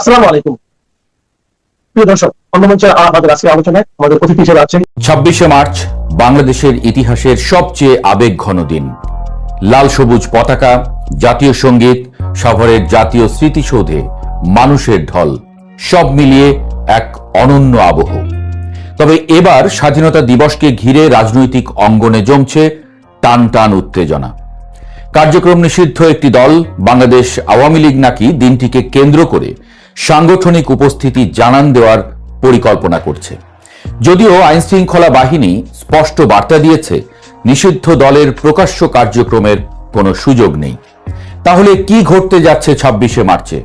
আসসালামু আলাইকুম প্রিয় দর্শক, অন্যমঞ্চের আমাদের আজকে আলোচনায় আমাদের অতিথি হিসেবে আছেন 26শে মার্চ বাংলাদেশের ইতিহাসের সবচেয়ে আবেগঘন দিন। লাল সবুজ পতাকা, জাতীয় সঙ্গীত, সাভারের জাতীয় স্মৃতিসৌধে মানুষের ঢল, সব মিলিয়ে এক অনন্য আবহ। তবে এবার স্বাধীনতা দিবসকে ঘিরে রাজনৈতিক অঙ্গনে জমছে টান টান উত্তেজনা। কার্যক্রম নিষিদ্ধ একটি দল বাংলাদেশ আওয়ামী লীগ নাকি দিনটিকে কেন্দ্র করে সাংগঠনিক উপস্থিতি জানান দেওয়ার পরিকল্পনা করছে। যদিও আইনশৃঙ্খলা বাহিনী স্পষ্ট বার্তা দিয়েছে নিষিদ্ধ দলের প্রকাশ্য কার্যক্রমের কোনো সুযোগ নেই। তাহলে কি ঘটতে যাচ্ছে 26শে মার্চে?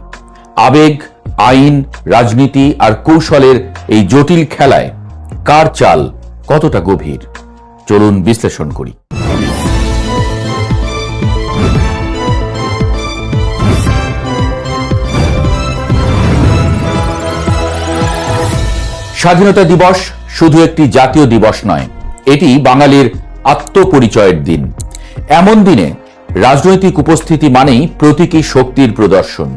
আবেগ, আইন, রাজনীতি আর কৌশলের এই জটিল খেলায় কার চাল কতটা গভীর? চলুন বিশ্লেষণ করি। স্বাধীনতা দিবস শুধু একটি জাতীয় দিবস নয়, এটি বাঙালির আত্মপরিচয়ের দিন। এমন দিনে রাজনৈতিক উপস্থিতি মানেই প্রতীকী শক্তির প্রদর্শন।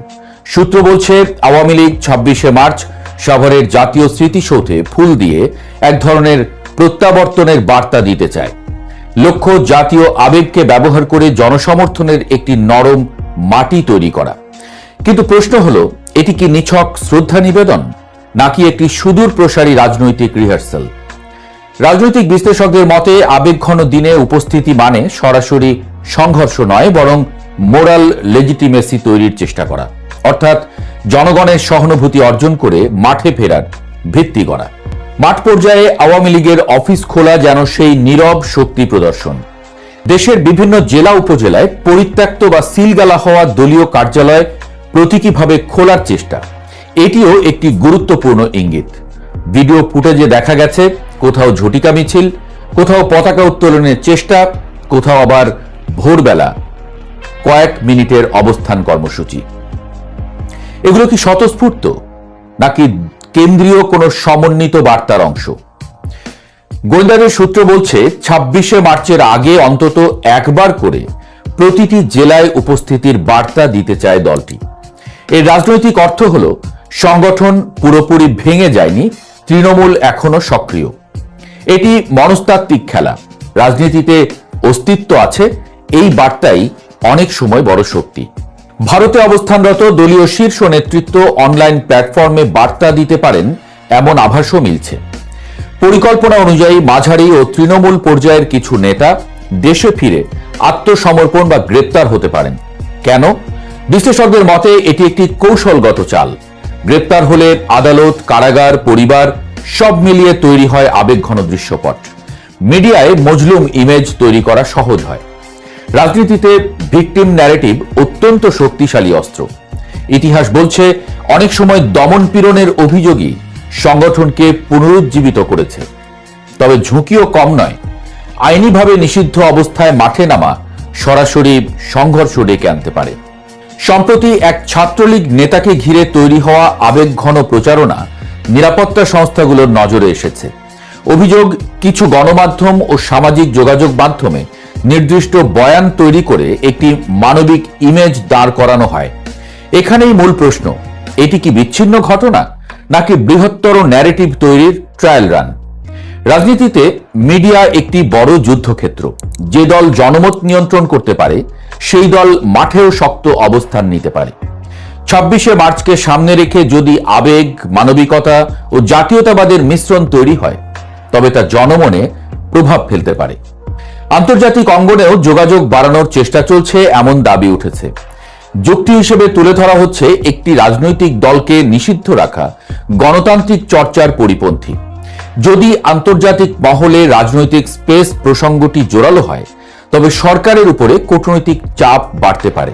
সূত্র বলছে, আওয়ামী লীগ 26শে মার্চ সাভারের জাতীয় স্মৃতিসৌধে ফুল দিয়ে এক ধরনের প্রত্যাবর্তনের বার্তা দিতে চায়। লক্ষ্য জাতীয় আবেগকে ব্যবহার করে জনসমর্থনের একটি নরম মাটি তৈরি করা। কিন্তু প্রশ্ন হলো, এটি কি নিছক শ্রদ্ধা নিবেদন নাকি একটি সুদূর প্রসারী রাজনৈতিক রিহার্সাল? রাজনৈতিক বিশ্লেষকদের মতে আবেগঘন দিনে উপস্থিতি মানে সরাসরি সংঘর্ষ নয়, বরং মোরাল লেজিটিমেসি তৈরির চেষ্টা করা, অর্থাৎ জনগণের সহানুভূতি অর্জন করে মাঠে ফেরার ভিত্তি গড়া। মাঠ পর্যায়ে আওয়ামী লীগের অফিস খোলা যেন সেই নীরব শক্তি প্রদর্শন। দেশের বিভিন্ন জেলা উপজেলায় পরিত্যক্ত বা সিলগালা হওয়া দলীয় কার্যালয় প্রতীকীভাবে খোলার চেষ্টা, এটিও একটি গুরুত্বপূর্ণ ইঙ্গিত। ভিডিও ফুটেজে দেখা গেছে কোথাও ঝটিকা মিছিল, কোথাও পতাকা উত্তোলনের চেষ্টা, কোথাও আবার ভোরবেলা কয়েক মিনিটের অবস্থান কর্মসূচি। এগুলো কি স্বতঃস্ফূর্ত নাকি কেন্দ্রীয় কোনো সমন্বিত বার্তার অংশ? গোয়েন্দাদের সূত্র বলছে 26শে মার্চের আগে অন্তত একবার করে প্রতিটি জেলায় উপস্থিতির বার্তা দিতে চায় দলটি। এর রাজনৈতিক অর্থ হল সংগঠন পুরোপুরি ভেঙে যায়নি, তৃণমূল এখনো সক্রিয়। এটি মনস্তাত্ত্বিক খেলা, রাজনীতিতে অস্তিত্ব আছে, এই বার্তাই অনেক সময় বড় শক্তি। ভারতে অবস্থানরত দলীয় শীর্ষ নেতৃত্ব অনলাইন প্ল্যাটফর্মে বার্তা দিতে পারেন এমন আভাসও মিলছে। পরিকল্পনা অনুযায়ী মাঝারি ও তৃণমূল পর্যায়ের কিছু নেতা দেশে ফিরে আত্মসমর্পণ বা গ্রেপ্তার হতে পারেন। কেন? বিশ্লেষকদের মতে এটি একটি কৌশলগত চাল। গ্রেপ্তার হলে আদালত, কারাগার, পরিবার সব মিলিয়ে তৈরি হয় আবেগঘন দৃশ্যপট। মিডিয়ায় মজলুম ইমেজ তৈরি করা সহজ হয়। রাজনীতিতে ভিকটিম ন্যারেটিভ অত্যন্ত শক্তিশালী অস্ত্র। ইতিহাস বলছে অনেক সময় দমন পীড়নের অভিযোগই সংগঠনকে পুনরুজ্জীবিত করেছে। তবে ঝুঁকিও কম নয়। আইনিভাবে নিষিদ্ধ অবস্থায় মাঠে নামা সরাসরি সংঘর্ষ ডেকে আনতে পারে। সম্প্রতি এক ছাত্রলীগ নেতাকে ঘিরে তৈরি হওয়া আবেগঘন প্রচারণা নিরাপত্তা সংস্থাগুলোর নজরে এসেছে। অভিযোগ, কিছু গণমাধ্যম ও সামাজিক যোগাযোগ মাধ্যমে নির্দিষ্ট বয়ান তৈরি করে একটি মানবিক ইমেজ দাঁড় করানো হয়। এখানেই মূল প্রশ্ন, এটি কি বিচ্ছিন্ন ঘটনা নাকি বৃহত্তর ন্যারেটিভ তৈরির ট্রায়াল রান? রাজনীতিতে মিডিয়া একটি বড় যুদ্ধক্ষেত্র। যে দল জনমত নিয়ন্ত্রণ করতে পারে সেই দল মাঠেও শক্ত অবস্থান নিতে পারে। 26শে মার্চকে সামনে রেখে যদি আবেগ, মানবিকতা ও জাতীয়তাবাদের মিশ্রণ তৈরি হয় তবে তা জনমনে প্রভাব ফেলতে পারে। আন্তর্জাতিক অঙ্গনেও যোগাযোগ বাড়ানোর চেষ্টা চলছে এমন দাবি উঠেছে। যুক্তি হিসেবে তুলে ধরা হচ্ছে একটি রাজনৈতিক দলকে নিষিদ্ধ রাখা গণতান্ত্রিক চর্চার পরিপন্থী। যদি আন্তর্জাতিক মহলে রাজনৈতিক স্পেস প্রসঙ্গটি জোরালো হয় তবে সরকারের উপরে কূটনৈতিক চাপ বাড়তে পারে।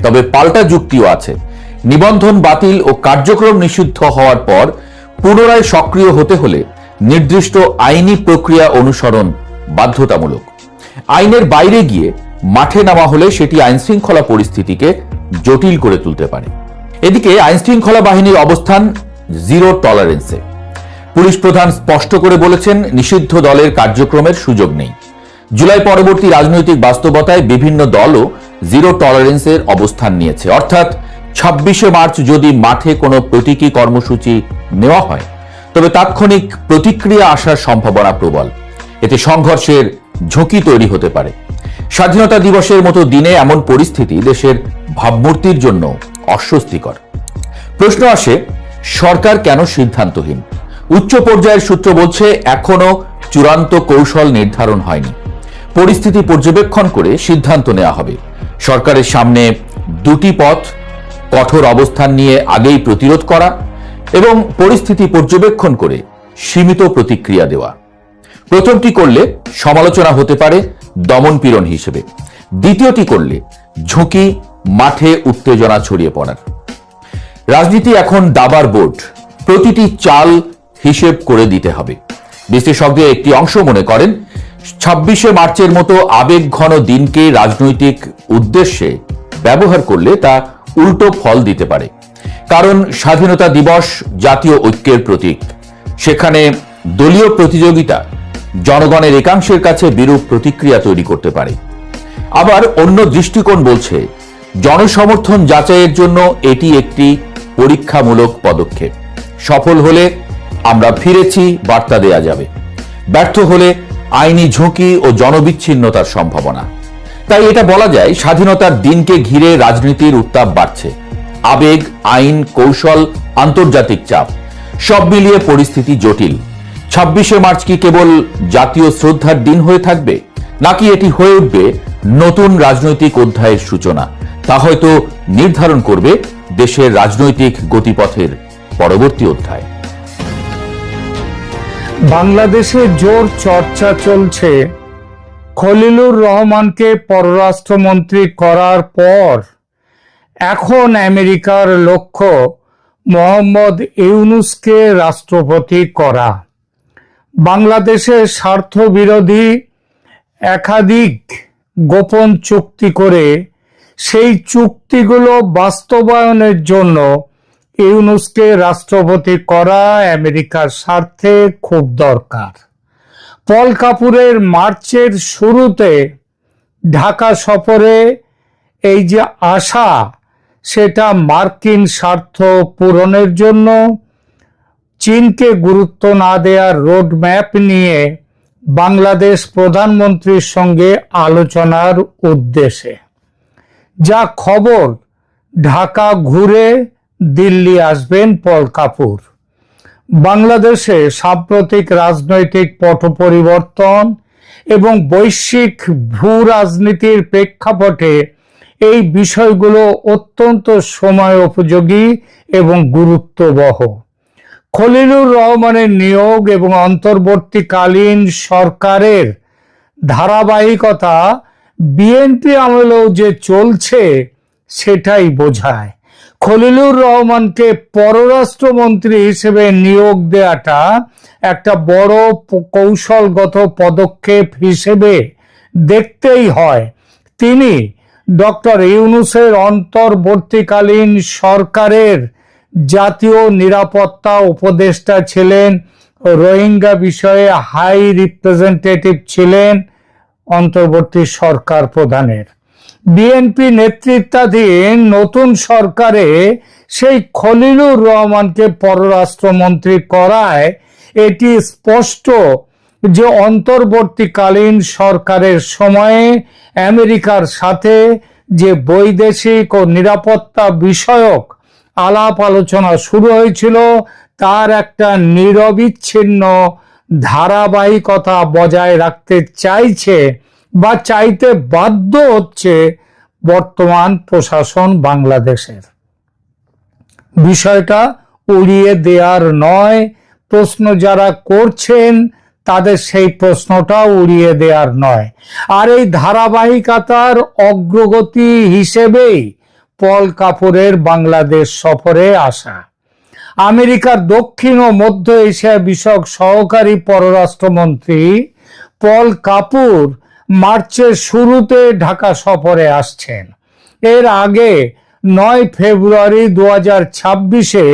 তবে পাল্টা যুক্তিও আছে। নিবন্ধন বাতিল ও কার্যক্রম নিষিদ্ধ হওয়ার পর পুনরায় সক্রিয় হতে হলে নির্দিষ্ট আইনি প্রক্রিয়া অনুসরণ বাধ্যতামূলক। আইনের বাইরে গিয়ে মাঠে নামা হলে সেটি আইনশৃঙ্খলা পরিস্থিতিকে জটিল করে তুলতে পারে। এদিকে আইনশৃঙ্খলা বাহিনীর অবস্থান জিরো টলারেন্সে। পুলিশ প্রধান স্পষ্ট করে বলেছেন, নিষিদ্ধ দলের কার্যক্রমের সুযোগ নেই। জুলাই পরবর্তী রাজনৈতিক বাস্তবতায় বিভিন্ন দলও জিরো টলারেন্সের অবস্থান নিয়েছে, অর্থাৎ 26শে মার্চ যদি মাঠে কোনো প্রতীকী কর্মসূচি নেওয়া হয় তবে তাৎক্ষণিক প্রতিক্রিয়া আসার সম্ভাবনা প্রবল। এতে সংঘর্ষের ঝুঁকি তৈরি হতে পারে। স্বাধীনতা দিবসের মতো দিনে এমন পরিস্থিতি দেশের ভাবমূর্তির জন্য অস্বস্তিকর। প্রশ্ন আসে, সরকার কেন সিদ্ধান্তহীন? উচ্চ পর্যায়ের সূত্র বলছে এখনো চূড়ান্ত কৌশল নির্ধারণ হয়নি। পরিস্থিতি পর্যবেক্ষণ করে সিদ্ধান্ত নেওয়া হবে। সরকারের সামনে দুটি পথ: কঠোর অবস্থান নিয়ে আগেই প্রতিরোধ করা এবং পরিস্থিতি পর্যবেক্ষণ করে সীমিত প্রতিক্রিয়া দেওয়া। প্রথমটি করলে সমালোচনা হতে পারে দমনপীড়ন হিসেবে, দ্বিতীয়টি করলে ঝুঁকি, মাঠে উত্তেজনা ছড়িয়ে পড়ার। রাজনীতি এখন দাবার বোর্ড, প্রতিটি চাল হিসেব করে দিতে হবে। বিশ্লেষকদের একটি অংশ মনে করেন 26শে মার্চের মতো আবেগঘন দিনকে রাজনৈতিক উদ্দেশ্যে ব্যবহার করলে তা উল্টো ফল দিতে পারে। কারণ স্বাধীনতা দিবস জাতীয় ঐক্যের প্রতীক। সেখানে দলীয় প্রতিযোগিতা জনগণের একাংশের কাছে বিরূপ প্রতিক্রিয়া তৈরি করতে পারে। আবার অন্য দৃষ্টিকোণ বলছে জনসমর্থন যাচাইয়ের জন্য এটি একটি পরীক্ষামূলক পদক্ষেপ। সফল হলে আমরা ফিরেছি বার্তা দেয়া যাবে, ব্যর্থ হলে আইনি ঝুঁকি ও জনবিচ্ছিন্নতার সম্ভাবনা। তাই এটা বলা যায় স্বাধীনতার দিনকে ঘিরে রাজনীতির উত্তাপ বাড়ছে। আবেগ, আইন, কৌশল, আন্তর্জাতিক চাপ সব মিলিয়ে পরিস্থিতি জটিল। 26শে মার্চ কি কেবল জাতীয় শ্রদ্ধার দিন হয়ে থাকবে, নাকি এটি হয়ে উঠবে নতুন রাজনৈতিক অধ্যায়ের সূচনা? তা হয়তো নির্ধারণ করবে দেশের রাজনৈতিক গতিপথের পরবর্তী অধ্যায়। বাংলাদেশে জোর চর্চা চলছে খলিলুর রহমানকে পররাষ্ট্রমন্ত্রী করার পর এখন আমেরিকার লক্ষ্য মোহাম্মদ ইউনূসকে রাষ্ট্রপতি করা। বাংলাদেশের স্বার্থ বিরোধী একাধিক গোপন চুক্তি করে সেই চুক্তিগুলো বাস্তবায়নের জন্য ইউনূসকে রাষ্ট্রপতি করা আমেরিকার স্বার্থে খুব দরকার। পল কাপুরের মার্চের শুরুতে ঢাকা সফরে এই যে আশা, সেটা মার্কিন স্বার্থ পূরণের জন্য চীনকে গুরুত্ব না দেওয়ার রোডম্যাপ নিয়ে বাংলাদেশ প্রধানমন্ত্রীর সঙ্গে আলোচনার উদ্দেশ্যে। যা খবর, ঢাকা ঘুরে দিল্লি আসবেন পল কাপুর। বাংলাদেশে সাম্প্রতিক রাজনৈতিক পট পরিবর্তন এবং বৈশ্বিক ভূ রাজনীতির প্রেক্ষাপটে এই বিষয়গুলো অত্যন্ত সময় উপযোগী এবং গুরুত্ববহ। খলিলুর রহমানের নিয়োগ এবং অন্তর্বর্তীকালীন সরকারের ধারাবাহিকতা বিএনপি আমলেও যে চলছে সেটাই বোঝায়। খলিলুর রহমানকে পররাষ্ট্রমন্ত্রী হিসেবে নিয়োগ দেওয়াটা একটা বড় কৌশলগত পদক্ষেপ হিসেবে দেখতেই হয়। তিনি ডক্টর ইউনূসের অন্তর্বর্তীকালীন সরকারের জাতীয় নিরাপত্তা উপদেষ্টা ছিলেন, রোহিঙ্গা বিষয়ে হাই রিপ্রেজেন্টেটিভ ছিলেন অন্তর্বর্তী সরকার প্রধানের। বিএনপি নেতৃত্বাধীন নতুন সরকারে সেই খলিলুর রহমানকে পররাষ্ট্রমন্ত্রী করায় এটি স্পষ্ট যে অন্তর্বর্তীকালীন সরকারের সময়ে আমেরিকার সাথে যে বৈদেশিক ও নিরাপত্তা বিষয়ক আলাপ আলোচনা শুরু হয়েছিল তার একটা নিরবিচ্ছিন্ন ধারাবাহিকতা বজায় রাখতে চাইছে বা চাইতে বাধ্য হচ্ছে বর্তমান প্রশাসন বাংলাদেশের। বিষয়টা উড়িয়ে দেওয়ার নয়, প্রশ্ন যারা করছেন তাদের সেই প্রশ্নটা উড়িয়ে দেওয়ার নয়। আর এই ধারাবাহিকতার অগ্রগতি হিসেবেই পল কাপুরের বাংলাদেশ সফরে আসা। আমেরিকার দক্ষিণ ও মধ্য এশিয়া বিষয়ক সহকারী পররাষ্ট্রমন্ত্রী পল কাপুর মার্চের শুরুতে ঢাকা সফরে আসছেন। এর আগে 9 ফেব্রুয়ারি 2026-এ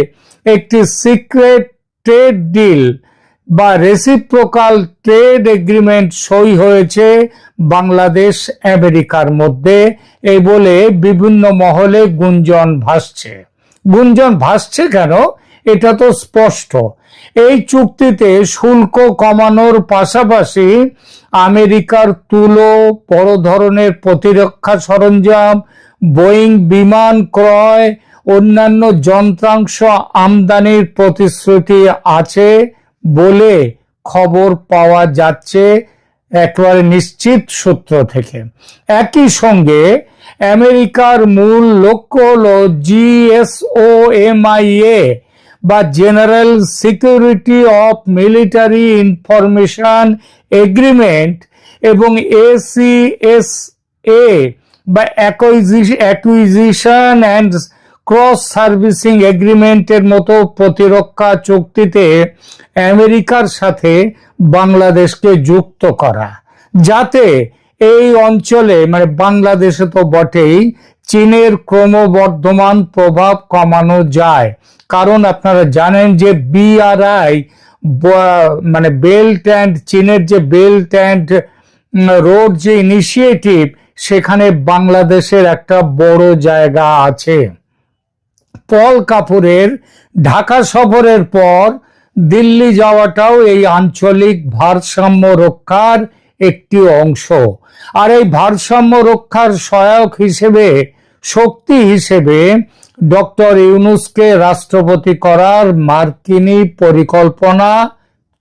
একটি সিক্রেট ট্রেড ডিল বা রেসিপ্রোকাল ট্রেড এগ্রিমেন্ট সই হয়েছে বাংলাদেশ আমেরিকার মধ্যে, এই বলে বিভিন্ন মহলে গুঞ্জন ভাসছে। গুঞ্জন ভাসছে কেন? এটা তো স্পষ্ট। এই চুক্তিতে শুল্ক কমানোর পাশাপাশি আমেরিকার তুলো, বড় ধরনের প্রতিরক্ষা সরঞ্জাম, বোয়িং বিমান ক্রয়, অন্যান্য যন্ত্রাংশ আমদানির প্রতিশ্রুতি আছে বলে খবর পাওয়া যাচ্ছে একেবারে নিশ্চিত সূত্র থেকে। একই সঙ্গে আমেরিকার মূল লক্ষ্য হলো GSOMIA বা general security of military information agreement এবং ACSA বা অ্যাকুইজিশন অ্যান্ড ক্রস সার্ভিসিং এগ্রিমেন্টের মতো প্রতিরক্ষা চুক্তিতে আমেরিকার সাথে বাংলাদেশকে যুক্ত করা, যাতে এই অঞ্চলে মানে বাংলাদেশে তো বটেই চীনের ক্রমবর্ধমান প্রভাব কমানো যায়। কারণ আপনারা জানেন যে BRI মানে বেল্ট অ্যান্ড চীনের যে বেল্ট অ্যান্ড রোড যে ইনিশিয়েটিভ, সেখানে বাংলাদেশের একটা বড় জায়গা আছে। পল কাপুরের ঢাকা সফরের পর দিল্লি যাওয়াটাও এই আঞ্চলিক ভারসাম্য রক্ষার একটি অংশ। আর এই ভারসাম্য রক্ষার সহায়ক হিসেবে, শক্তি হিসেবে ডক্টর ইউনূসকে রাষ্ট্রপতি করার মার্কিনী পরিকল্পনা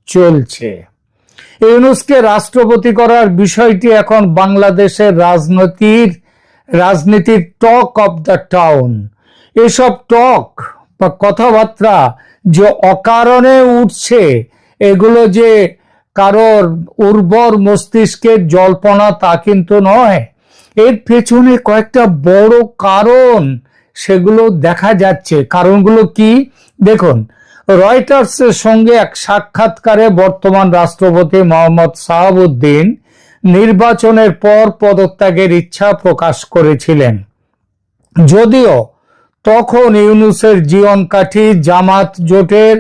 চলছে। ইউনূসকে রাষ্ট্রপতি করার বিষয়টি এখন বাংলাদেশের রাজনীতির টক অফ দ্য টাউন। এসব টক বা কথাবার্তা যে অকারণে উঠছে, এগুলো যে কারোর উর্বর মস্তিষ্কের জল্পনা তা কিন্তু নয়। এর পেছনে কয়েকটা বড় কারণ, সেগুলো দেখা যাচ্ছে। কারণগুলো কি দেখুন। রয়টার্সের সঙ্গে এক সাক্ষাৎকারে বর্তমান রাষ্ট্রপতি মোহাম্মদ শাহাবুদ্দিন নির্বাচনের পর পদত্যাগের ইচ্ছা প্রকাশ করেছিলেন, যদিও তখন ইউনূসের জীবনকাঠি জামাত জোটের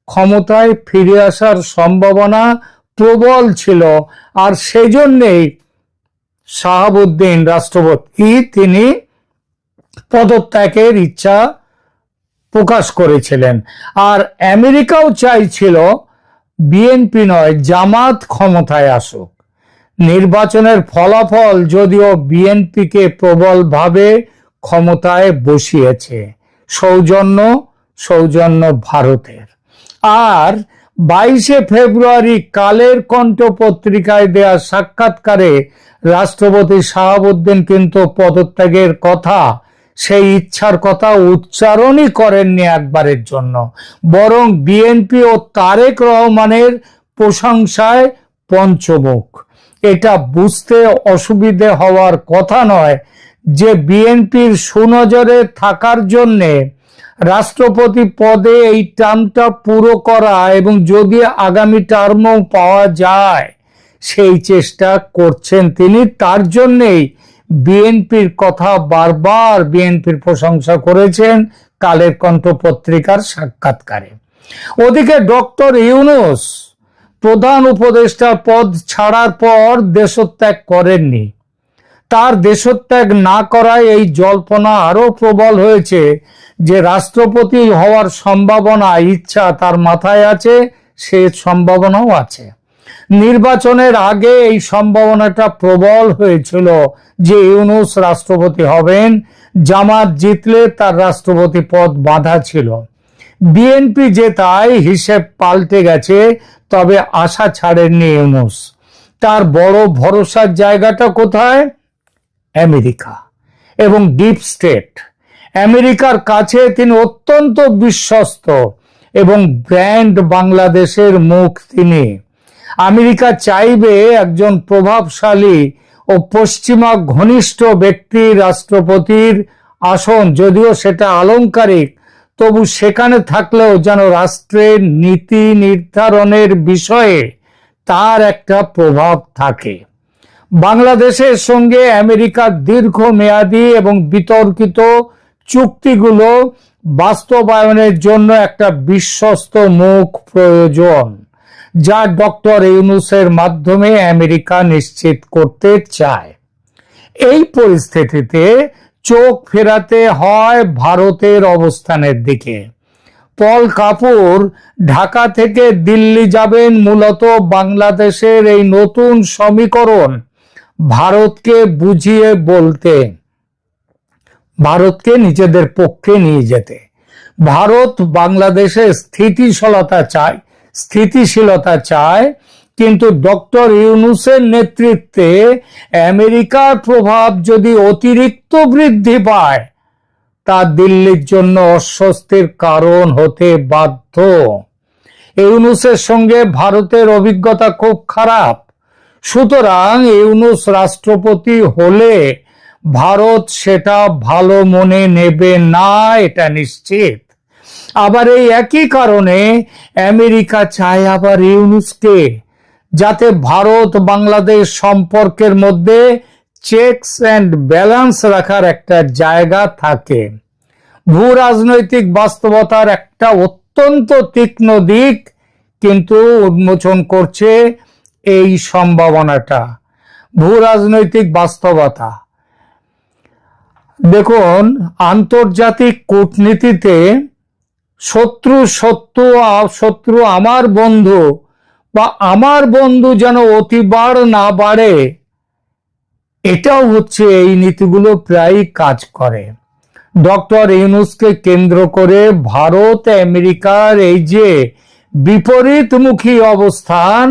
ক্ষমতায় ফিরে আসার সম্ভাবনা প্রবল ছিল। আর সেজন্যেই শাহাবুদ্দিন রাষ্ট্রপতি তিনি পদত্যাগের ইচ্ছা প্রকাশ করেছিলেন। আর আমেরিকাও চাইছিল বিএনপি নয়, জামাত ক্ষমতায় আসুক। নির্বাচনের ফলাফল যদিও বিএনপিকে প্রবলভাবে ক্ষমতায় বসিয়েছে, সৌজন্য ভারতের। আর 22 ফেব্রুয়ারি কালের কণ্ঠ পত্রিকায় দেয়া সাক্ষাৎকারে রাষ্ট্রপতি শাহাবুদ্দিন কিন্তু পদত্যাগের কথা, সেই ইচ্ছার কথা উচ্চারণই করেননি একবারের জন্য, বরং বিএনপি ও তারেক রহমানের প্রশংসায় পঞ্চমুখ। এটা বুঝতে অসুবিধে হওয়ার কথা নয় যে বিএনপির সুনজরে থাকার জন্যে রাষ্ট্রপতি পদে এই টার্মটা পুরো করা এবং যদি আগামী টার্মও পাওয়া যায় সেই চেষ্টা করছেন তিনি। তার জন্যেই বিএনপির কথা বারবার বিএনপির প্রশংসা করেছেন কালের কণ্ঠ পত্রিকার সাক্ষাৎকারে। ওদিকে ডক্টর ইউনূস প্রধান উপদেষ্টা পদ ছাড়ার পর দেশত্যাগ করেননি। তার দেশত্যাগ না করায় এই জল্পনা আরো প্রবল হয়েছে যে রাষ্ট্রপতি হওয়ার সম্ভাবনা, ইচ্ছা তার মাথায় আছে, সে সম্ভাবনাও আছে। নির্বাচনের আগে এই সম্ভাবনাটা প্রবল হয়েছিল যে ইউনূস রাষ্ট্রপতি হবেন, জামাত জিতলে তার রাষ্ট্রপতি পদ বাঁধা ছিল। বিএনপি জেতায় হিসেব পাল্টে গেছে, তবে আশা ছাড়েননি ইউনূস। তার বড় ভরসার জায়গাটা কোথায়? আমেরিকা এবং ডিপ স্টেট। আমেরিকার কাছে তিনি অত্যন্ত বিশ্বস্ত এবং ব্র্যান্ড বাংলাদেশের মুখ তিনি। আমেরিকা চাইবে একজন প্রভাবশালী ও পশ্চিমা ঘনিষ্ঠ ব্যক্তি রাষ্ট্রপতির আসন, যদিও সেটা আলংকারিক, তবু সেখানে থাকলেও যেন রাষ্ট্রের নীতি নির্ধারণের বিষয়ে তার একটা প্রভাব থাকে। বাংলাদেশের সঙ্গে আমেরিকার দীর্ঘমেয়াদী এবং বিতর্কিত চুক্তিগুলো বাস্তবায়নের জন্য একটা বিশ্বস্ত মুখ প্রয়োজন, যা ডক্টর ইউনূসের মাধ্যমে আমেরিকা নিশ্চিত করতে চায়। এই পরিস্থিতিতে চোখ ফেরাতে হয় ভারতের অবস্থানের দিকে। পল কাপুর ঢাকা থেকে দিল্লি যাবেন মূলত বাংলাদেশের এই নতুন সমীকরণ ভারতকে বুঝিয়ে বলতে, ভারতকে নিজেদের পক্ষে নিয়ে যেতে। ভারত বাংলাদেশে স্থিতিশীলতা চায়, কিন্তু ডক্টর ইউনূসের নেতৃত্বে আমেরিকার প্রভাব যদি অতিরিক্ত বৃদ্ধি পায় তা দিল্লির জন্য অস্বস্তির কারণ হতে বাধ্য। ইউনূসের সঙ্গে ভারতের অভিজ্ঞতা খুব খারাপ, সুতরাং ইউনূস রাষ্ট্রপতি হলে ভারত সেটা ভালো মনে নেবে না, এটা নিশ্চিত। আবার এই একই কারণে আমেরিকা চায় আবার ইউনূসকে, যাতে ভারত বাংলাদেশ সম্পর্কের মধ্যে চেকস অ্যান্ড ব্যালেন্স রাখার একটা জায়গা থাকে। ভূ রাজনৈতিক বাস্তবতার একটা অত্যন্ত তীক্ষ্ণ দিক কিন্তু উন্মোচন করছে এই সম্ভাবনাটা। ভূ রাজনৈতিক বাস্তবতা দেখুন, আন্তর্জাতিক কূটনীতিতে শত্রু আমার বন্ধু বা আমার বন্ধু যেন অতিবার না বাড়ে, এটাও হচ্ছে এই নীতিগুলো প্রায় কাজ করে। ডক্টর ইউনূসকে কেন্দ্র করে ভারত আমেরিকার এই যে বিপরীতমুখী অবস্থান,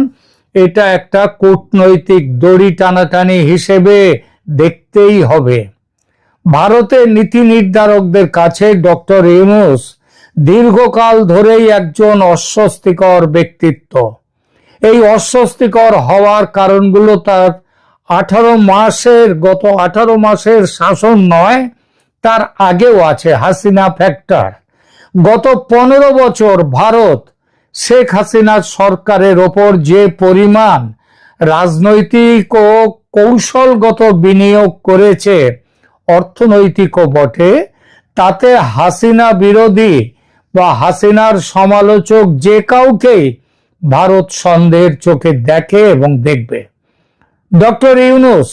এটা একটা কূটনৈতিক দড়ি টানাটানি হিসেবে দেখতেই হবে। ভারতের নীতি নির্ধারকদের কাছে ডক্টর ইউনূস দীর্ঘকাল ধরেই একজন অস্বস্তিকর ব্যক্তিত্ব। এই অস্বস্তিকর হওয়ার কারণগুলো তার গত 18 মাসের শাসন নয়, তার আগেও আছে হাসিনা ফ্যাক্টর। গত 15 বছর ভারত শেখ হাসিনার সরকারের ওপর যে পরিমাণ রাজনৈতিক ও কৌশলগত বিনিয়োগ করেছে, অর্থনৈতিকও বটে, তাতে হাসিনা বিরোধী বা হাসিনার সমালোচক যে কাউকেই ভারত সন্দেহের চোখে দেখে এবং দেখবে। ডক্টর ইউনূস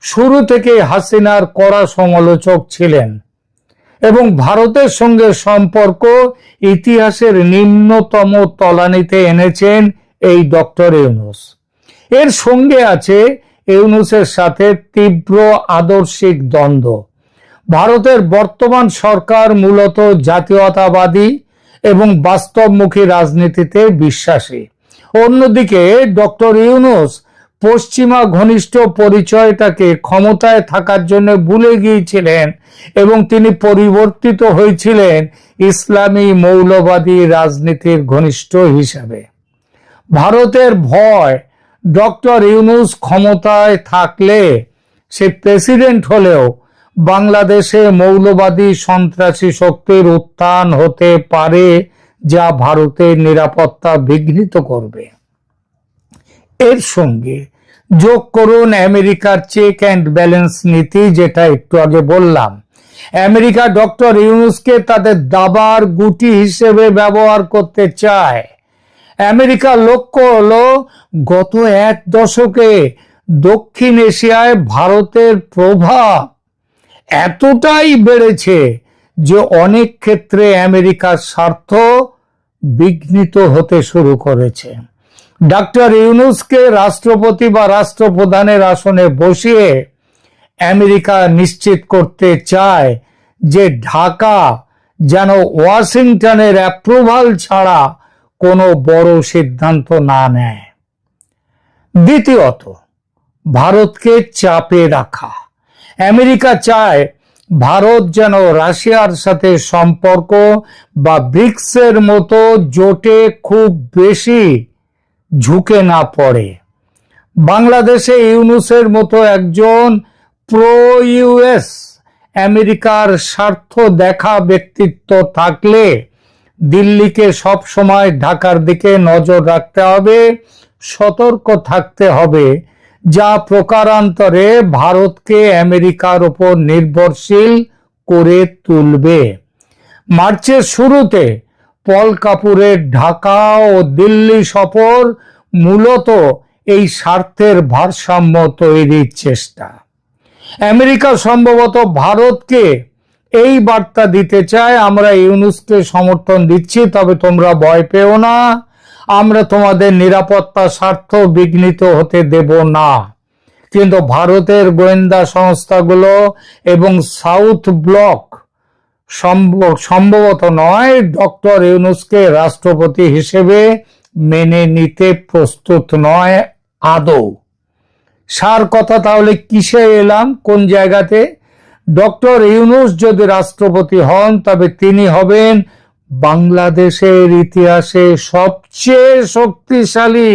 শুরু থেকে হাসিনার কড়া সমালোচক ছিলেন এবং ভারতের সঙ্গে সম্পর্ক ইতিহাসের নিম্নতম তলানিতে এনেছেন এই ডক্টর ইউনূস। এর সঙ্গে আছে ইউনূসের সাথে তীব্র আদর্শিক দ্বন্দ্ব। ভারতের বর্তমান সরকার মূলত জাতীয়তাবাদী এবং বাস্তবমুখী রাজনীতিতে বিশ্বাসী। অন্যদিকে ডক্টর ইউনূস পশ্চিমা ঘনিষ্ঠ পরিচয়টাকে ক্ষমতায় থাকার জন্য ভুলে গিয়েছিলেন এবং তিনি পরিবর্তিত হয়েছিলেন ইসলামী মৌলবাদী রাজনীতির ঘনিষ্ঠ হিসাবে। ভারতের ভয় ডক্টর ইউনূস ক্ষমতায় থাকলে, সে প্রেসিডেন্ট হলেও বাংলাদেশে মৌলবাদী সন্ত্রাসী শক্তির উত্থান হতে পারে, যা ভারতের নিরাপত্তা বিঘ্নিত করবে। এর সঙ্গে যোগ করুন আমেরিকার চেক অ্যান্ড ব্যালেন্স নীতি, যেটা একটু আগে বললাম। আমেরিকা ডক্টর ইউনূসকে তাদের দাবার গুটি হিসেবে ব্যবহার করতে চায়। আমেরিকার লক্ষ্য হলো গত 1 দশকে দক্ষিণ এশিয়ায় ভারতের প্রভাব এতটাই বেড়েছে যে অনেক ক্ষেত্রে আমেরিকার স্বার্থ বিঘ্নিত হতে শুরু করেছে। ডক্টর ইউনূসকে রাষ্ট্রপতি বা রাষ্ট্রপ্রধানের আসনে বসিয়ে আমেরিকা নিশ্চিত করতে চায় যে ঢাকা যেন ওয়াশিংটনের অ্যাপ্রুভাল ছাড়া কোনো বড় সিদ্ধান্ত না নেয়। দ্বিতীয়ত, ভারতকে চাপে রাখা। আমেরিকা চায় ভারত যেন রাশিয়ার সাথে সম্পর্ক বা ব্রিক্সের মতো জোটে খুব বেশি ঝুঁকে না পড়ে। বাংলাদেশে ইউনূসের মতো একজন প্রো ইউএস আমেরিকার স্বার্থ দেখা ব্যক্তিত্ব থাকলে দিল্লিকে সব সময় ঢাকার দিকে নজর রাখতে হবে, সতর্ক থাকতে হবে, যা প্রকারান্তরে ভারতকে আমেরিকার উপর নির্ভরশীল করে তুলবে। মার্চের শুরুতে পল কাপুরের ঢাকা ও দিল্লি সফর মূলত এই স্বার্থের ভারসাম্য তৈরির চেষ্টা। আমেরিকা সম্ভবত ভারতকে এই বার্তা দিতে চায়, আমরা ইউনূসকে সমর্থন দিচ্ছি, তবে তোমরা ভয় পেও না, আমরা তোমাদের নিরাপত্তা স্বার্থ বিঘ্নিত হতে দেব না। কিন্তু ভারতের গোয়েন্দা সংস্থাগুলো এবং সাউথ ব্লক সম্ভবত নয়, ডক্টর ইউনূসকে রাষ্ট্রপতি হিসেবে মেনে নিতে প্রস্তুত নয় আদৌ। সার কথা তাহলে কিসে এলাম, কোন জায়গাতে? ডক্টর ইউনূস যদি রাষ্ট্রপতি হন তবে তিনি হবেন বাংলাদেশের ইতিহাসে সবচেয়ে শক্তিশালী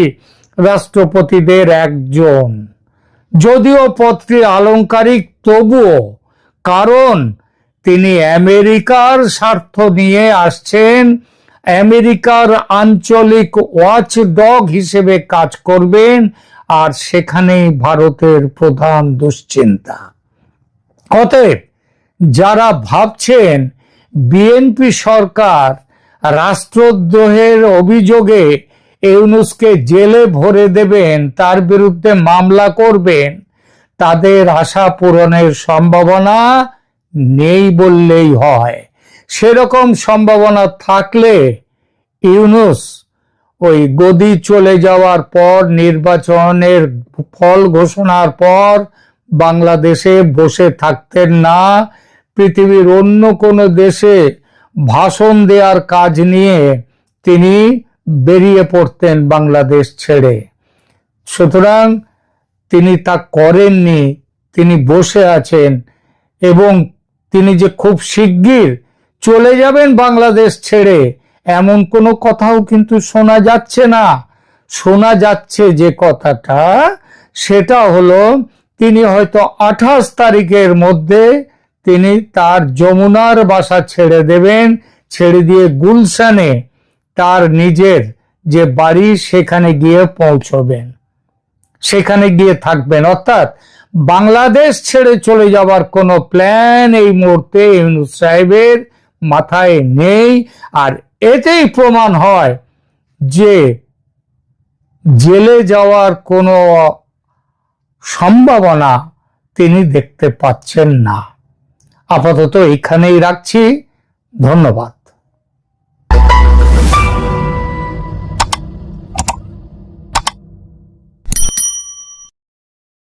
রাষ্ট্রপতিদের একজন। যদিও পদটি আলংকারিক, তবুও, কারণ তিনি আমেরিকার স্বার্থ নিয়ে আসছেন, আমেরিকার আঞ্চলিক ওয়াচডগ হিসেবে কাজ করবেন, আর সেখানেই ভারতের প্রধান দুশ্চিন্তা। অতএব যারা ভাবছেন বিএনপি সরকার রাষ্ট্রদ্রোহের অভিযোগে ইউনূসকে জেলে ভরে দেবেন, তার বিরুদ্ধে মামলা করবেন, তাদের আশা পূরণের সম্ভাবনা নেই বললেই হয়। সেরকম সম্ভাবনা থাকলে ইউনূস ওই গদি চলে যাওয়ার পর, নির্বাচনের ফল ঘোষণার পর বাংলাদেশে বসে থাকতেন না, পৃথিবীর অন্য কোনো দেশে ভাষণ দেওয়ার কাজ নিয়ে তিনি বেরিয়ে পড়তেন বাংলাদেশ ছেড়ে। সুতরাং তিনি তা করেননি, তিনি বসে আছেন, এবং তিনি যে খুব শিগগির চলে যাবেন বাংলাদেশ ছেড়ে এমন কোনো কথাও কিন্তু শোনা যাচ্ছে না। শোনা যাচ্ছে যে কথাটা, সেটা হলো তিনি হয়তো 28 তারিখের মধ্যে তিনি তার যমুনার বাসা ছেড়ে দেবেন, ছেড়ে দিয়ে গুলশানে তার নিজের যে বাড়ি সেখানে গিয়ে পৌঁছবেন, সেখানে গিয়ে থাকবেন। অর্থাৎ বাংলাদেশ ছেড়ে চলে যাবার কোনো প্ল্যান এই মুহূর্তে ইউনূস সাহেবের মাথায় নেই। আর এতেই প্রমাণ হয় যে জেলে যাওয়ার কোনো সম্ভাবনা তিনি দেখতে পাচ্ছেন না। আপাতত এখানেই রাখছি, ধন্যবাদ।